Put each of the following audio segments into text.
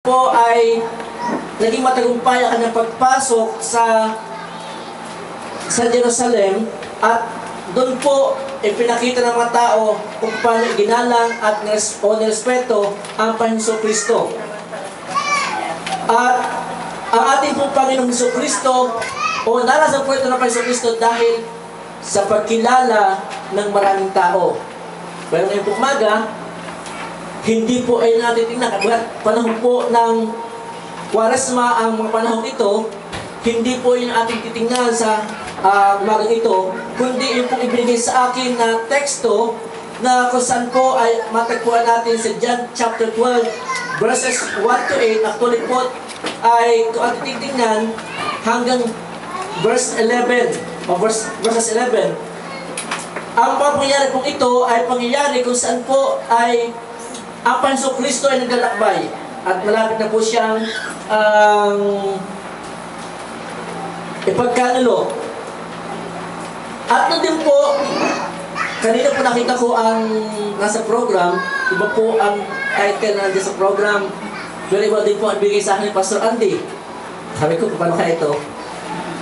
po ay naging matagumpay ang kanyang pagpasok sa Jerusalem, at doon po ipinakita ng mga tao kung paano ginalang at nirespeto ang Panginoong Kristo. At ang ating pong Panginoong Kristo, o narasan po ito ng Panginoong Kristo dahil sa pagkilala ng maraming tao. Pero ngayong umaga, hindi po ay natitingnan. Panahon po ng Kwaresma ang mga panahon ito, hindi po yung ating titingnan sa umagang ito, kundi yung pong ibigay sa akin na teksto na kung saan po ay matagpuan natin sa John chapter 12 verses 1 to 8. Actually po ay kung ating titingnan hanggang verse 11 o verses 11. Ang pangyayari pong ito ay pangyayari kung saan po ay ang Panginoong Kristo ay naglalakbay at malapit na po siyang ipagkanulo. At nandun po, kanina po nakita ko ang nasa program, iba po ang title na nandiyan sa program, pero iba din po ang bigay sa akin ni Pastor Andy. Sabi ko, paano kaya ito?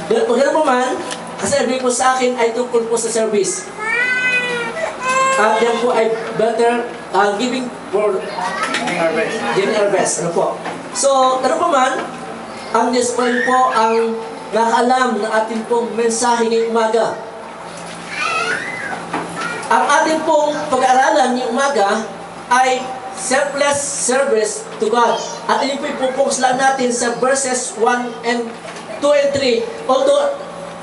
Kung gano'n po man, kasi nabigay po sa akin ay tungkol po sa service. At yan po ay better giving for giving our best. Ano po? So, ano pa man, ang Diyos pa rin po ang nakaalam ng ating pong mensahe ngayong umaga. Ang ating pong pag-aaralan ngayong umaga ay selfless service to God. At yun po ipupokus lang natin sa verses 1 and 2 and 3. Although,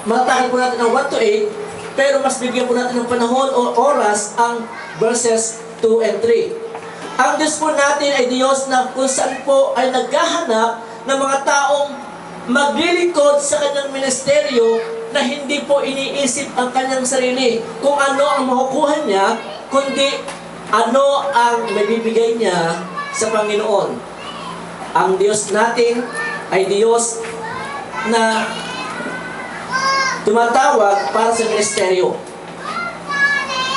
matatakil po natin ang 1 to 8, pero mas bigyan po natin ng panahon o oras ang verses 2 and 3. Ang Diyos po natin ay Diyos na kung saan po ay naghahanap ng mga taong maglilingkod sa kanyang ministeryo na hindi po iniisip ang kanyang sarili kung ano ang makukuha niya, kundi ano ang mabibigay niya sa Panginoon. Ang Diyos natin ay Diyos na tumatawag para sa ministeryo.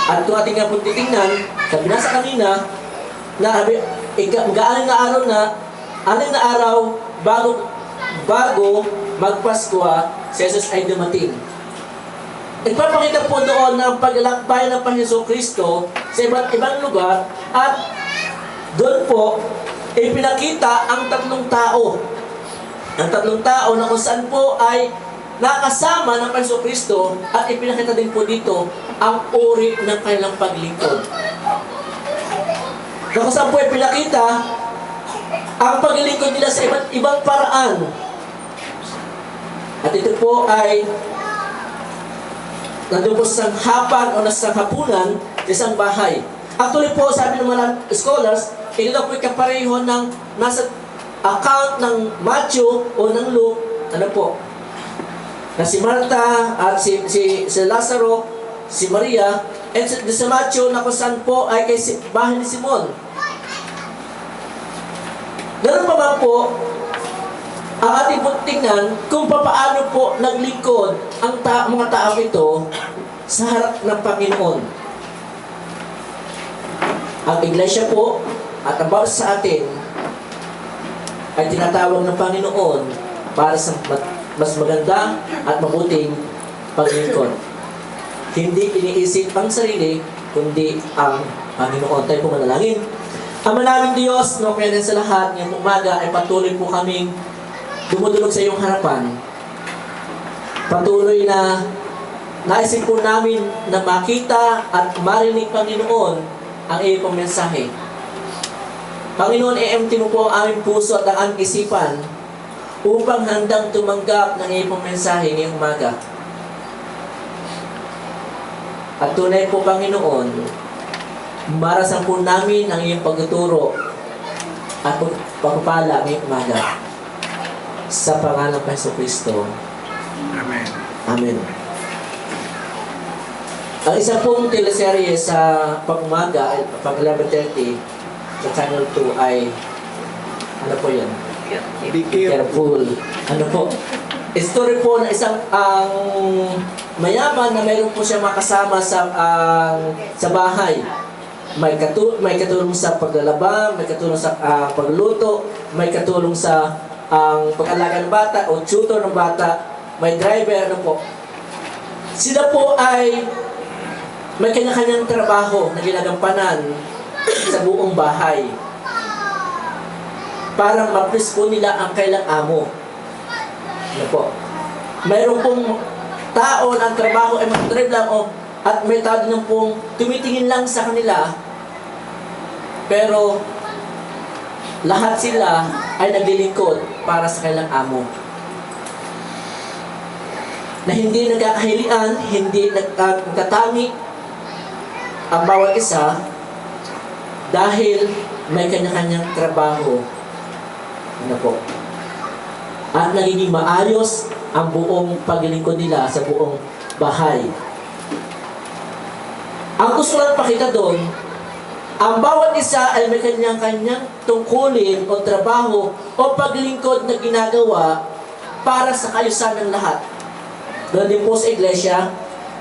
At kung ating nga pong titingnan, sabi na sa kanina, na mag-aaling na araw bago magpaskwa, si Jesus ay dumating. Nagpapakita po doon ng paglalakbay ng Panginoong Kristo sa iba't ibang lugar, at doon po ipinakita ang tatlong tao. Ang tatlong tao na kung saan po ay nakasama ng Panginoong Kristo, at ipinakita din po dito ang uri ng kanilang paglingkod. Na kung saan po ipinakita ang paglingkod nila sa iba't ibang paraan. At ito po ay nandun po sa hapag o nasa hapunan sa isang bahay. Actually po, sabi ng mga scholars, ito daw po ikapareho ng nasa account ng Matthew o ng Luke, ano po, na si Martha at si Lazaro, si Maria, and sa Matthew na kung saan po ay kay bahay ni Simon. Ganun pa man po, ang ating po tingnan kung paano po naglingkod ang mga tao ito sa harap ng Panginoon. Ang iglesia po at ang bawat sa atin ay tinatawag ng Panginoon para sa mas maganda at mabuting paglingkod. Hindi iniisip ang sarili, kundi ang Panginoon. Tayo po manalangin. Ama naming Diyos, no kaya sa lahat, ngayong umaga ay patuloy po kaming dumudulog sa iyong harapan. Patuloy na naisip po namin na makita at marinig, Panginoon, ang iyong mensahe. Panginoon, i-empty mo po ang aming puso at ang aming isipan upang handang tumanggap ng iyong mensahe ngayong umaga. At tunay po, Panginoon, marasan po namin ang iyong pagtuturo at pagpapala ngayong umaga. Sa pangalan ng Panginoong Kristo. Amen. Amen. Ang isa pong teleserye sa pag-umaga, pag 11:30, sa Channel 2 ay, ano po yan? Be careful. Ano po? Story po na isang mayaman na mayroon po siya makasama sa bahay. may katulong sa paglalaba, may katulong sa pagluto, may katulong sa pag-alaga ng bata o tutor ng bata, may driver, ano po. Sila po ay may kanya-kanyang trabaho na ginagampanan sa buong bahay para ma-please po nila ang kailang amo. Ano po. Mayroon pong tao na ang trabaho ay mag-drive lang at may tao din pong tumitingin lang sa kanila, pero lahat sila ay naglilingkod para sa kailang amo. Na hindi nagkakahilian, hindi nagkatangi ang bawat isa dahil may kanya-kanyang trabaho. Ano po? At nagiging maayos ang buong paglilingkod nila sa buong bahay. Ang gusto lang pakita doon, ang bawat isa ay may kanyang-kanyang tungkulin o trabaho o paglingkod na ginagawa para sa kayusan ng lahat. Doon din po sa iglesia,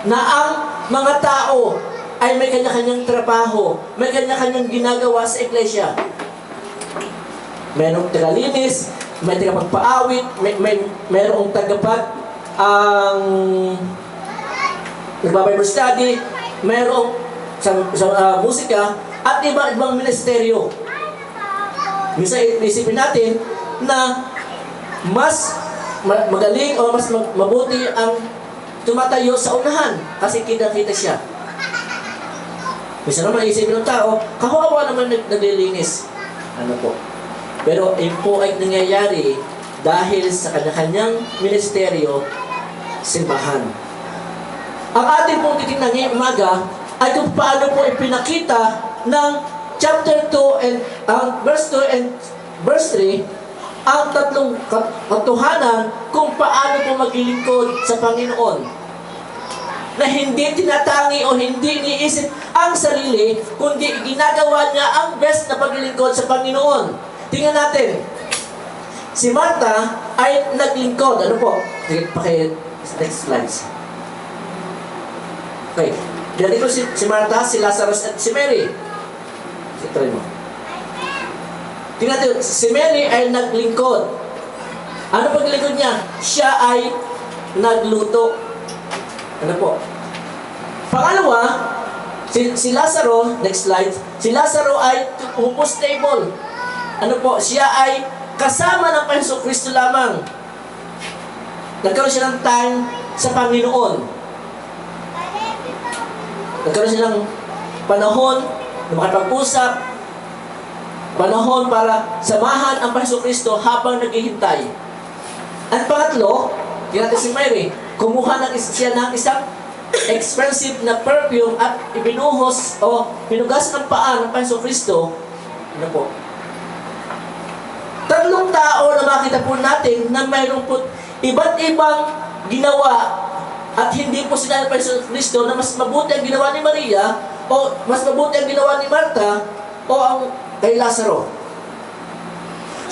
na ang mga tao ay may kanya-kanyang trabaho, may kanya-kanyang ginagawa sa iglesia. Mayroong tagalinis, may tagapagpaawit, mayroong tagapag ang nagbabible study, mayroong sa musika, at ibang ministeryo. Minsan isipin natin na mas magaling o mas mabuti ang tumatayo sa unahan kasi kita-kita siya. Minsan naman isipin ng tao, kawawa naman naglilinis. Ano po? Pero po ay nangyayari dahil sa kanya-kanyang ministeryo, simbahan. Ang ating pong titingnan ngayong umaga ay kung paano po ipinakita ng chapter 2 and verse 2 and verse 3 ang tatlong katotohanan kung paano po maglilingkod sa Panginoon. Na hindi tinatangi o hindi iniisip ang sarili, kundi ginagawa niya ang best na paglilingkod sa Panginoon. Tingnan natin. Si Martha ay naglingkod. Ano po? Next slides. Okay. Dito si Martha, si Lazarus at si Mary. Ito mo. Tingnan natin, si Mary ay naglingkod. Ano paglingkod niya? Siya ay nagluto. Ano po? Pangalawa, si Lazaro, next slide, si Lazaro ay upos table. Ano po? Siya ay kasama ng Panginoon Kristo lamang. Nagkaroon siya ng time sa Panginoon. Nagkaroon siya ng panahon na makapag-usap, panahon para samahan ang Panginoon Kristo habang naghihintay. At pangatlo, tingnan natin si Mary, kumuha siya ng isang expensive na perfume at ibinuhos o pinugas ng paa ng Panginoon Kristo. Ano po? Tatlong tao na makita po natin na mayroon po iba't ibang ginawa at hindi po sila ng Panginoon Kristo na mas mabuti ang ginawa ni Maria o mas mabuti ang ginawa ni Martha o ang kay Lazaro.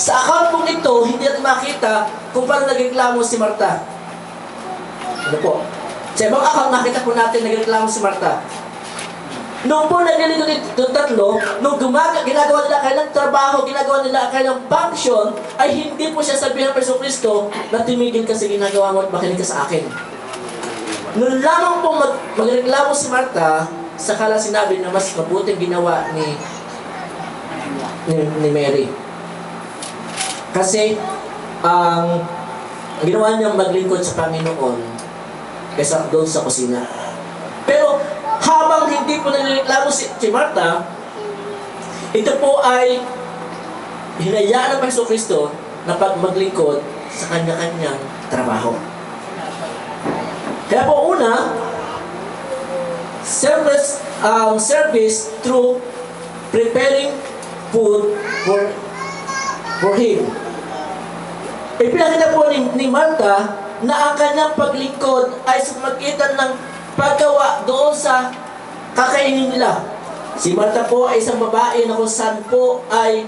Sa account po ito, hindi natin makita kung paano nagreklamo si Martha. Ano po? Sa ibang account, nakita po natin nagreklamo si Martha. Noong po naglilingkod itong tatlo, nung ginagawa nila kailang trabaho, ginagawa nila kailang function, ay hindi po siya sabihin ng Panginoon Kristo na tumigil ka sa ginagawa mo at makinig ka sa akin. Noon lamang po magreklamo si Martha, sakala sinabi na mas mabuting ginawa ni Mary. Kasi ang ginawa niyang maglingkod sa Panginoon kaysa doon sa kusina. Pero habang hindi po nagreklamo si Martha, ito po ay hinayaan ng Panginoon Kristo na maglingkod sa kanya-kanyang trabaho. Kaya po una, service through preparing food for him. Ipinakita po ni Martha na ang kanyang paglingkod ay sa magitan ng paggawa doon sa kakainin nila. Si Martha po ay isang babae na kung saan po ay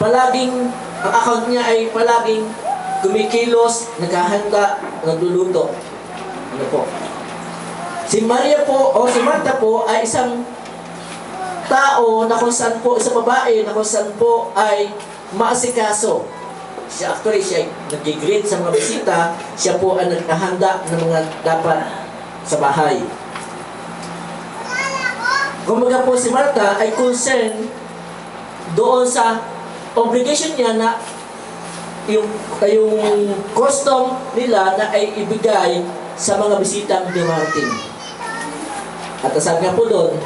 palaging, ang account niya ay palaging kumikilos, naghahanda, nagluluto. Ano po? Si Maria po, o si Martha po ay isang tao na kung saan po, isang babae na kung saan po ay maasikaso. Siya actually, siya ay nag-greet sa mga bisita, siya po ay naghahanda ng mga dapat sa bahay. Kumbaga po si Martha ay concerned doon sa obligation niya na yung custom nila na ay ibigay sa mga bisitang dumarating. At sabi nga po doon,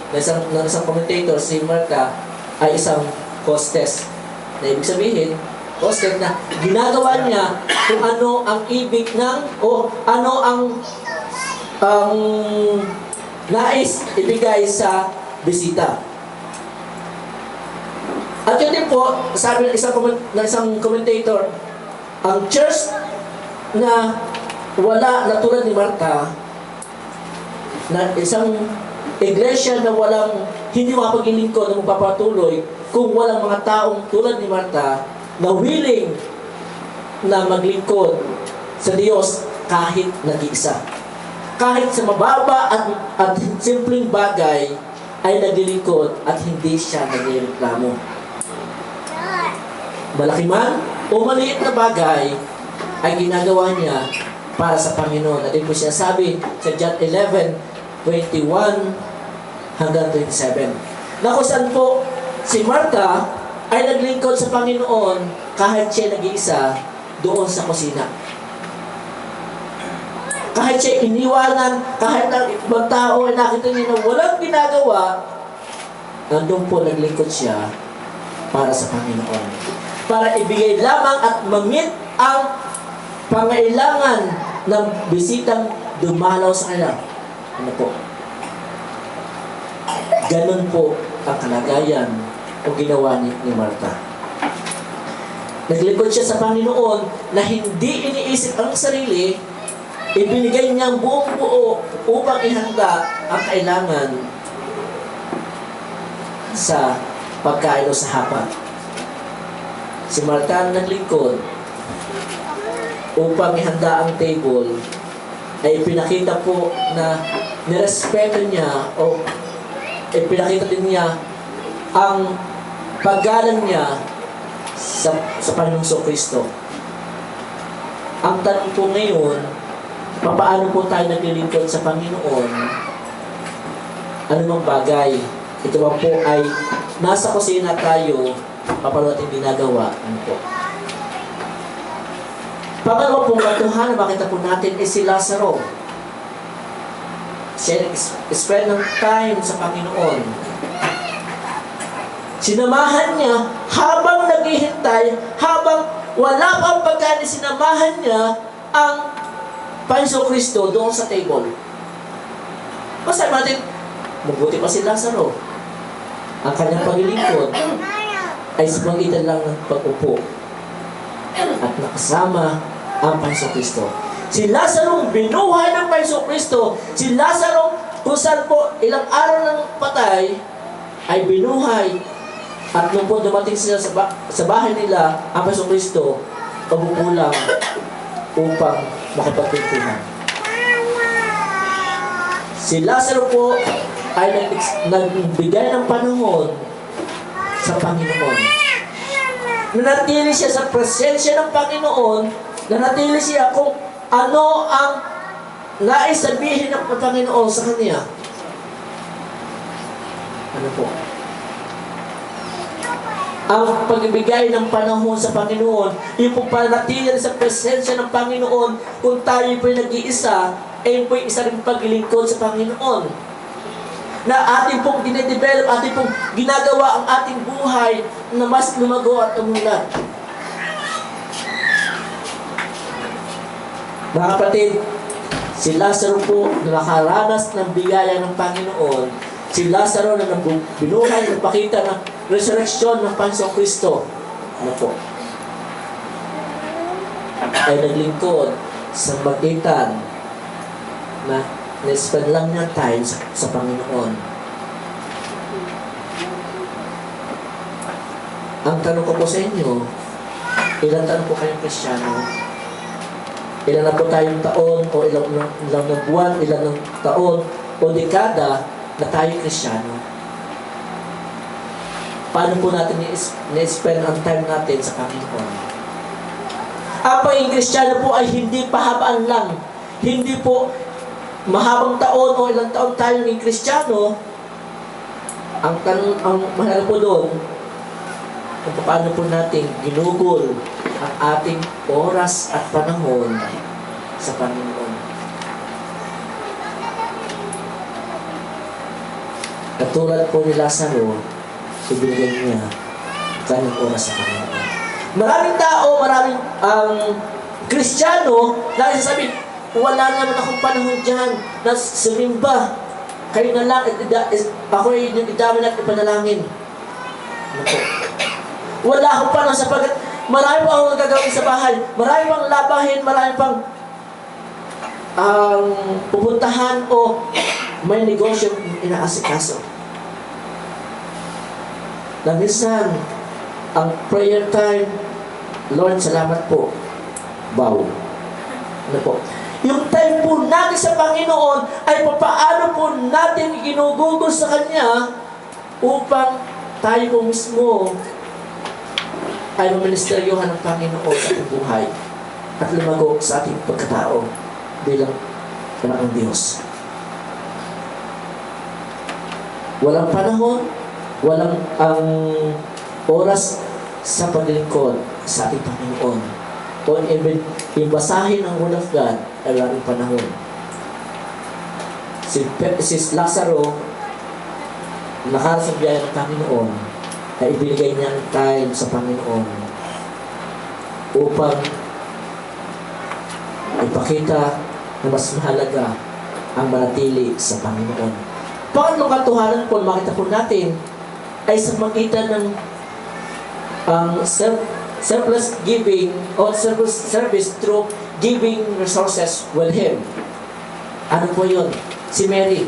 ng isang commentator, si Martha ay isang hostess. Na ibig sabihin, hostess na ginagawa niya kung ano ang ibig ng, o ano ang nais ibigay sa bisita. At yun din po, sabi ng isang commentator, ang church na wala na tulad ni Martha, na isang iglesia na hindi makapaglingkod na magpapatuloy kung walang mga taong tulad ni Martha na willing na maglingkod sa Diyos kahit nag-iisa. Kahit sa mababa at simpleng bagay ay naglilingkod at hindi siya naglireklamo. Malaki man o maliit na bagay ay ginagawa niya para sa Panginoon. At ito siya sabi sa John 11:21 hanggang 27. Na kung saan po si Martha ay naglingkod sa Panginoon kahit siya nag-iisa doon sa kusina. Kahit siya iniwanan, kahit ang ibang tao ay nakita niya na walang ginagawa, nandun po naglingkod siya para sa Panginoon. Para ibigay lamang at ma-meet ang pangailangan ng bisitang dumalaw sa kanya. Ano po? Ganun po ang kalagayan o ginawa ni Martha. Naglingkod siya sa Panginoon na hindi iniisip ang sarili, ibinigay niya ang buong buo upang ihanda ang kailangan sa pagkain o sa hapa. Si Martha naglingkod upang ihanda ang table, ay pinakita po na nirespeto niya o pinakita din niya ang paggalang niya sa Panginoong Kristo. Ang tanong po ngayon, paano po tayo naglilingkod sa Panginoon? Ano mang bagay? Ito ba po ay nasa kusina tayo, paano natin ginagawa? Ano po? Pangalawa pong katuhan na makita po natin ay si Lazaro. Siya spend ng time sa Panginoon. Sinamahan niya habang naghihintay, habang wala pang pagkain, sinamahan niya ang Panginoong Kristo doon sa table. Masabi natin, mabuti pa si Lazaro. Ang kanyang paglilingkod ay sa pagitan lang ng pag-upo at nakasama ang Panginoong Kristo. Si Lazaro binuhay ng Panginoong Kristo. Si Lazaro kung saan po ilang araw ng patay ay binuhay. At nung po dumating sila sa bahay nila, ang Panginoong Kristo pagbubulang upang makipagpintuhan. Si Lazaro po ay nagbigay ng panahon sa Panginoon. Nanatili siya sa presensya ng Panginoon, nanatili siya kung ano ang nais sabihin ng Panginoon sa kanya. Ano po? Ang pagbibigay ng panahon sa Panginoon, yung pong panatili sa presensya ng Panginoon, kung tayo po'y nag-iisa, ay po'y isa rin paglilingkod sa Panginoon. Na ating pong dinedevelop, ating pong ginagawa ang ating buhay na mas lumago at umunlad. Mga kapatid, si Lazaro po na nakaranas ng biyaya ng Panginoon, si Lazaro na binuhay, nagpakita ng resurrection ng Panginoong Kristo, ano po, ay naglingkod sa magitan na na-spend lang niya time sa Panginoon. Ang tanong ko po sa inyo, ilang taon po kayong Kristiyano? Ilan na po tayong taon o ilang na buwan, ilang na taon o dekada na tayo Kristiyano? paano po natin ni-spend ang time natin sa Panginoon. Ang pagiging Kristiyano po ay hindi pahabaan lang. Hindi po mahabang taon o ilang taon tayo naging Kristiyano. Ang mahalaga po doon, kung paano po natin ginugol ang ating oras at panahon sa Panginoon. Katulad po ni Lazaro, ibigay niya kanyang oras sa Panginoon. Maraming tao, maraming Kristiyano, lagi sasabihin, wala naman akong panahon dyan na sumimba. Kayo na lang, ako ay idami natin ipanalangin. Ano po? Wala akong panahon sapagkat marami pa akong nagagawin sa bahay. Marami pang labahin, marami pang pupuntahan o may negosyo inaasikaso. Na minsan, ang prayer time, Lord, salamat po. Bow. Ano po? Yung time po natin sa Panginoon ay paano po natin ginugugol sa Kanya upang tayo po mismo ay maministeryohan ng Panginoon sa ating buhay at lumago sa ating pagkatao bilang anak ng Diyos. Walang panahon, walang oras sa paglilingkod sa ating Panginoon. O ibasahin ang Word of God ay walang panahon. Si Lazaro, nakaharap sa biyaya ng Panginoon, ay ibigay niya ang time sa Panginoon upang ipakita na mas mahalaga ang manatili sa Panginoon. Pangatlong katotohanan po, makita po natin ay sa magitan ng selfless giving or selfless service through giving resources with Him. Ano po yun? Si Mary.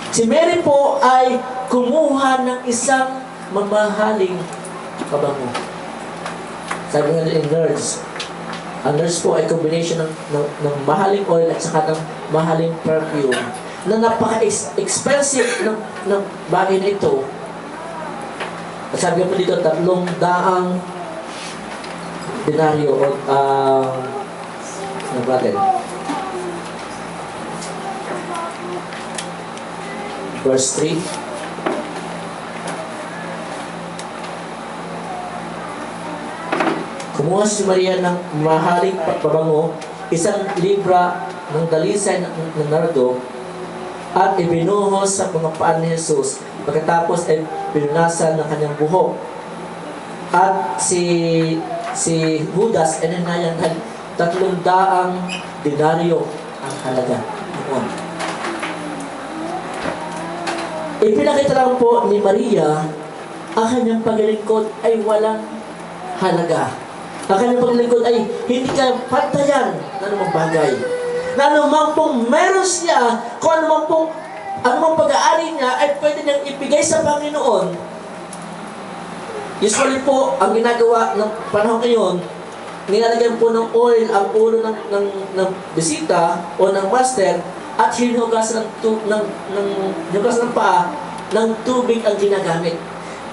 Si Mary po ay kumuha ng isang mamahaling pabango. Sabi nga in nurse, ang nurse po ay combination ng mahaling oil at saka ng mahaling perfume na napaka-expensive ng bagay na ito. At sabi po dito, 300 denaryo o ano natin? Verse 3. Kumuha si Maria ng mahaling pabango, 1 libra ng dalisay ng nardo, at ibinuhos sa mga paan ni Jesus. Pagkatapos ay pinunasan ng kanyang buhok. At si Judas ay nanayan ng 300 denaryo ang halaga. Ipinakita lang po ni Maria ang kanyang paglilingkod ay walang halaga. Ang kanyang paglilingkod ay hindi ka pantayan na anumang bagay. Na anumang pong meron siya, kung anumang pag-aari niya ay pwede niyang ibigay sa Panginoon. Usually po, ang ginagawa ng panahon ngayon, nilalagyan po ng oil ang ulo ng bisita o ng master at hinugasan ng paa ng tubig ang ginagamit.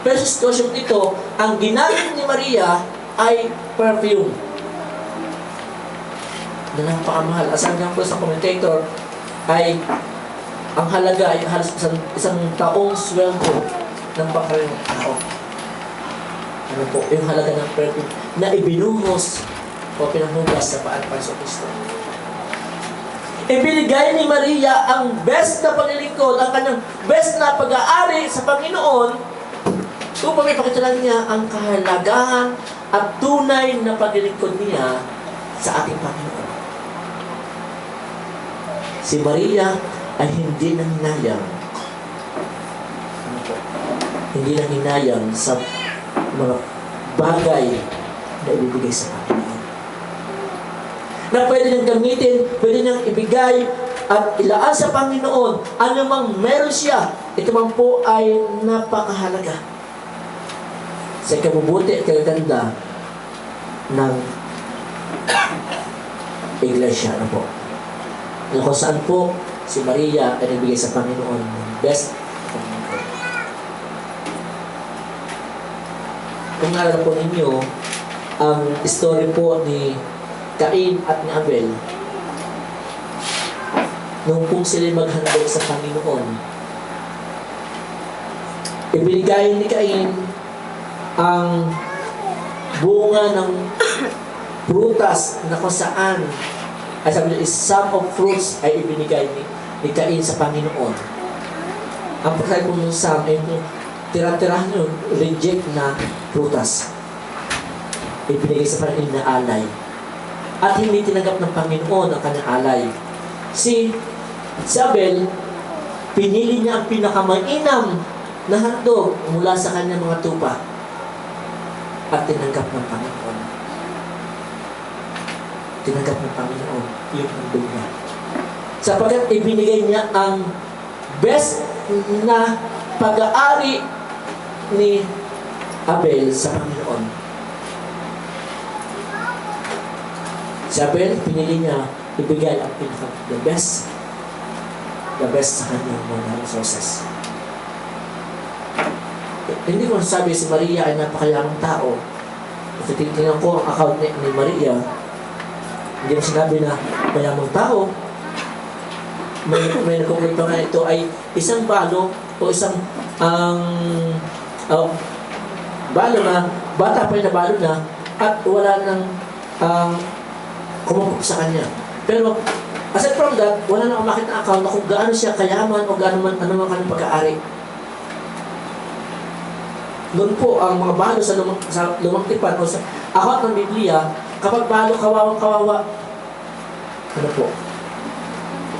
Pero sa sitwasyon ito, ang ginamit ni Maria ay perfume na napakamahal. Asabi nga po sa commentator ay ang halaga ay halos isang taong sweldo ng pangkaraniwang tao. Ano po, yung halaga ng perfume na ibinuhos o pinanghugas sa paan pa sa Kristo. Ibinigay ni Maria ang best na paglilingkod, ang kanyang best na pag-aari sa Panginoon upang ipakita niya ang kahalagahan at tunay na paglilingkod niya sa ating Panginoon. Si Maria ay hindi nanghinayang. Hindi nanghinayang sa mga bagay na ibibigay sa Panginoon. Na pwede niyang gamitin, pwede niyang ibigay at ilaan sa Panginoon. Ano mang meron siya, ito man po ay napakahalaga sa ikabubuti at kaganda ng iglesia na po. Kung saan po si Maria ay nagbigay sa Panginoon ng best. kung naalala po ninyo, ang story po ni Cain at ni Abel, nung kung sila maghandog sa Panginoon, ibinigay ni Cain ang bunga ng prutas na kung saan, ay sabi niya, some of fruits ay ibinigay ni Cain sa Panginoon. Ang pagkain po ng some ay tira-tirahan yun, reject na prutas. Ibinigay sa Panginoon na alay. At hindi tinanggap ng Panginoon ang kanyang alay. Si Abel, pinili niya ang pinakamainam na handog mula sa kanyang mga tupa at tinanggap ng Panginoon. Tinanggap ng Panginoon yung handog niya. Sapagkat ibinigay niya ang best na pag-aari ni Abel sa Panginoon. Si Abel, pinili niya ibigay ang the best sa kanyang mga resources. Hindi ko sabi si Maria ay napakayamang tao. Kasi tingnan ko ang account ni Maria, hindi mo sinabi na mayamang tao. May nakukwento na ito ay isang balo o isang balo na, bata pa yung nabalo na at wala nang kumukop sa kanya. Pero aside from that, wala nang umakit na account na kung gaano siya kayaman o gaano man ano man kanyang pagkaari. Doon po ang mga balo sa lumang tipan o sa account ng Biblia, kapag balo, kawawang-kawawa, ano po?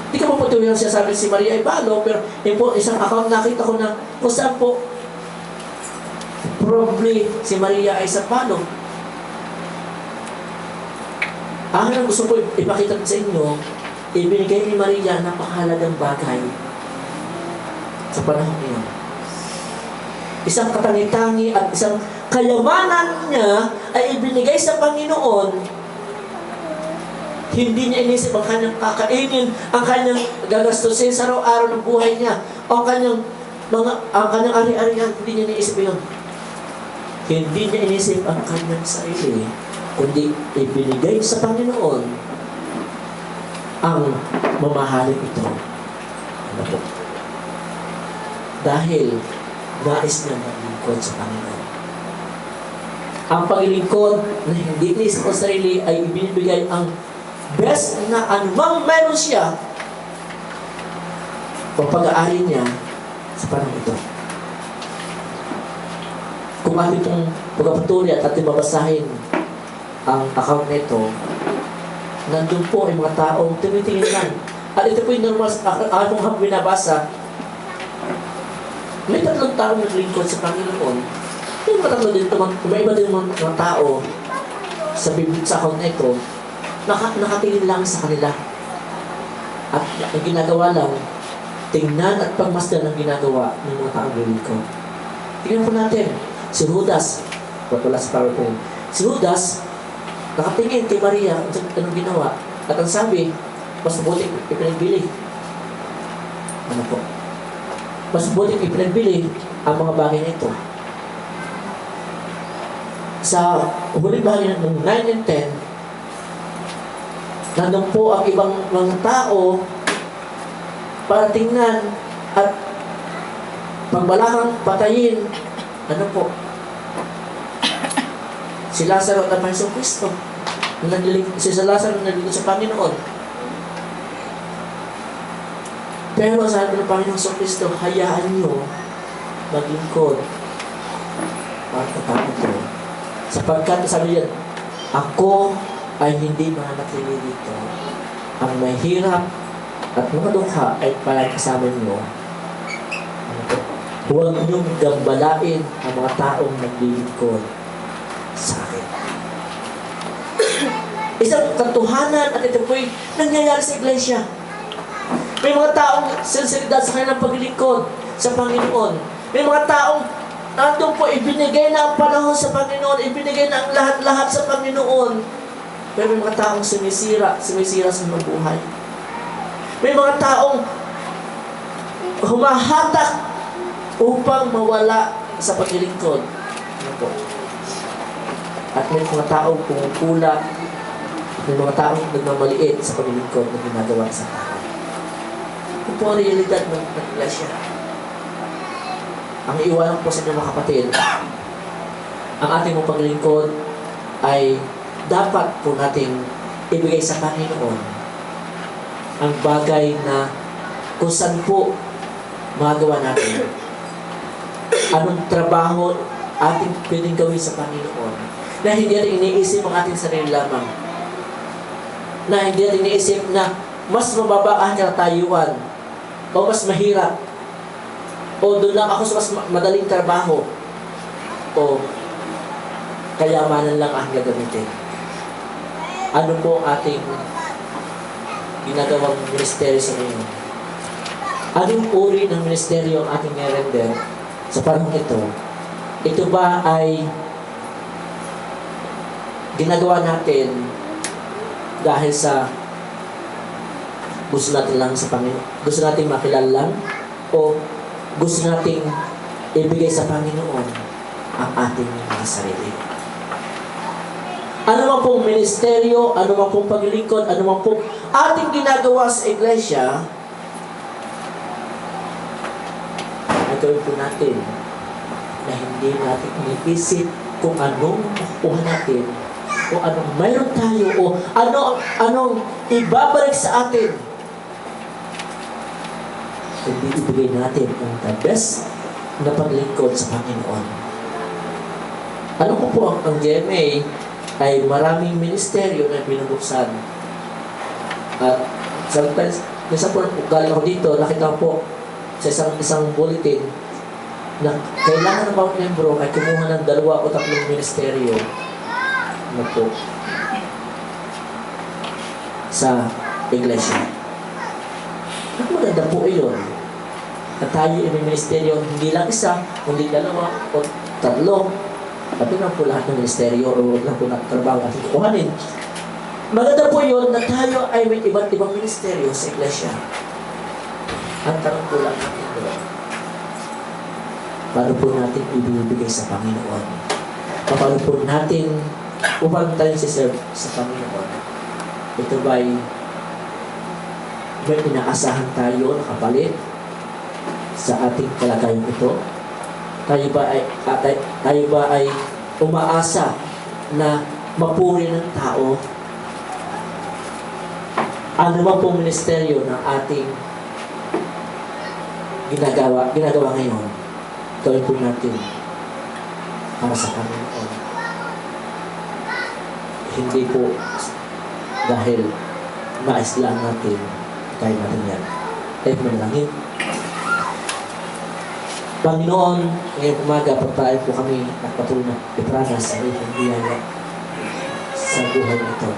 Hindi ka po tuwing siya sabi si Maria ay balo, pero yun po, isang account nakita ko na kung saan po, probably si Maria ay sa balo. Ang gusto ko ipakita sa inyo, ibinigay ni Maria na napakahalagang bagay sa panahon niya. Isang katangi-tangi at isang kayamanan niya ay ibinigay sa Panginoon. Hindi niya inisip ang kanyang kakainin, ang kanyang gagastusin sa araw-araw ng buhay niya, o ang kanyang ari-arian. Hindi niya inisip yun. Hindi niya inisip ang kanyang sarili, kundi ibinigay sa Panginoon ang mamahalin ito. Ano po? Dahil nais niya maglingkod sa Panginoon. Ang paglilingkod na hindi inisip ang sarili ay ibinibigay ang best na anumang meron siya o pag-aari niya sa panahon ito. Kung ating itong pagpapatuloy at ating babasahin ang account nito, nandun po ay mga taong tumitingin lang. At ito po yung normal akong binabasa. May 3 taong naglingkod sa Panginoon. May iba din mga tao sa account nito nakatingin lang sa kanila. At ang ginagawa lang, tingnan at pagmasdan ang ginagawa ng mga taong lilingkod. Tingnan po natin, si Judas, wala sa PowerPoint. Si Judas, nakatingin kay Maria, anong ginawa. At ang sabi, mas mabuting ipinagbili. Ano po? Mas mabuting ipinagbili ang mga bagay na ito. Sa huling bahagi ng 9 and 10, nandun po ang ibang mga tao para tingnan at pagbalakang patayin. Ano po? Si Lazaro at ang Panginoong Kristo. Si Lazaro nalilingkod sa Panginoon. Pero sabi ng Panginoong Kristo, hayaan nyo maglingkod para katapos ito. Sapagkat sabi yan, ako ay hindi mananatili dito. Ang may hirap at mga dukha ay palagi kasama nyo. Huwag niyong gambalain ang mga taong naglilingkod sa akin. Isang katotohanan at ito po'y nangyayari sa iglesia. May mga taong sinseridad sa kanilang paglilingkod sa Panginoon. May mga taong nandun po, ibinigay na ang panahon sa Panginoon, ibinigay na ang lahat-lahat sa Panginoon. Pero may mga taong sumisira sa mga buhay. May mga taong humahatak upang mawala sa paglilingkod. Ano po? At may mga taong pumupula, may mga taong nagmamaliit sa paglilingkod na ginagawa sa tao. Ito po ang realidad ng iglesia. Ang iwanan po sa inyo mga kapatid, ang ating mga paglilingkod ay dapat po nating ibigay sa Panginoon ang bagay na kung saan po magawa natin. Anong trabaho ating pwedeng gawin sa Panginoon na hindi natin iniisip ang ating sarili lamang. Na hindi natin iniisip na mas mababa ang katayuan o mas mahirap o doon lang ako sa mas madaling trabaho o kayamanan lang ang gagamitin. Ano po ang ating ginagawang ministeryo sa ngayon? Anong uri ng ministeryo ang ating nirender sa panahon ito? Ito ba ay ginagawa natin dahil sa gusto natin lang sa Panginoon? Gusto natin makilala lang? O gusto nating ibigay sa Panginoon ang ating mga sarili? Ano man pong ministeryo, ano man pong paglilingkod, ano man pong ating ginagawa sa iglesia, ay gawin po natin na hindi natin iniisip kung anong makukuha natin o anong mayroon tayo o anong ibabalik sa atin. Hindi ibigay natin ang the best na paglingkod sa Panginoon. Ano po ang GMA ay maraming ministeryo na binubuksan. At sometimes, minsan po, galing ako dito, nakita ko po sa isang bulletin na kailangan ng bawat membro ay kumuha ng 2 o 3 ministeryo na po sa iglesia. At maganda po iyon. At tayo ay may ministeryo, hindi lang isa, kundi 2 o 3. At yun po lahat ng ministeryo o lang po trabaho natin kukuhanin. Maganda po yun na tayo ay may iba't ibang ministeryo sa iglesia. Ang tanong po lang natin doon, paano po natin ibibigay sa Panginoon? Paano po natin upang tayo siserve sa Panginoon? Ito ba'y may inaasahan tayo na kapalit sa ating kalagayan ito? Tayo ba ay umaasa na mapuri ng tao? Ano man pong ministeryo ng ating ginagawa ngayon, gawin po natin para sa Panginoon. Hindi po dahil nais lang natin, kaya natin yan. Tayo manalangin. Panginoon, ngayong umaga, pagpalain po kami at patuloy na ipranas sa iyong biyaya sa buhay nito.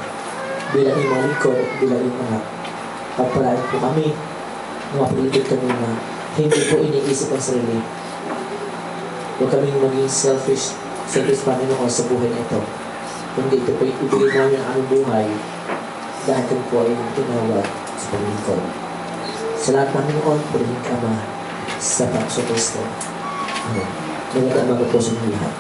Bilang iyong mga lingkod at bilang iyong anak, pagpalain po kami, mapagligid kami na hindi po iniisip ang sarili. Huwag kaming maging selfish Panginoon sa buhay nito. Kundi ito po ibigay namin ang aming buhay dahil ito po ay tinawag sa paglingkod. Sa lahat ng Panginoon, purihin ka Ama, sa Panginoon Kristo. Amen. Magandang mga po sa mga lahat.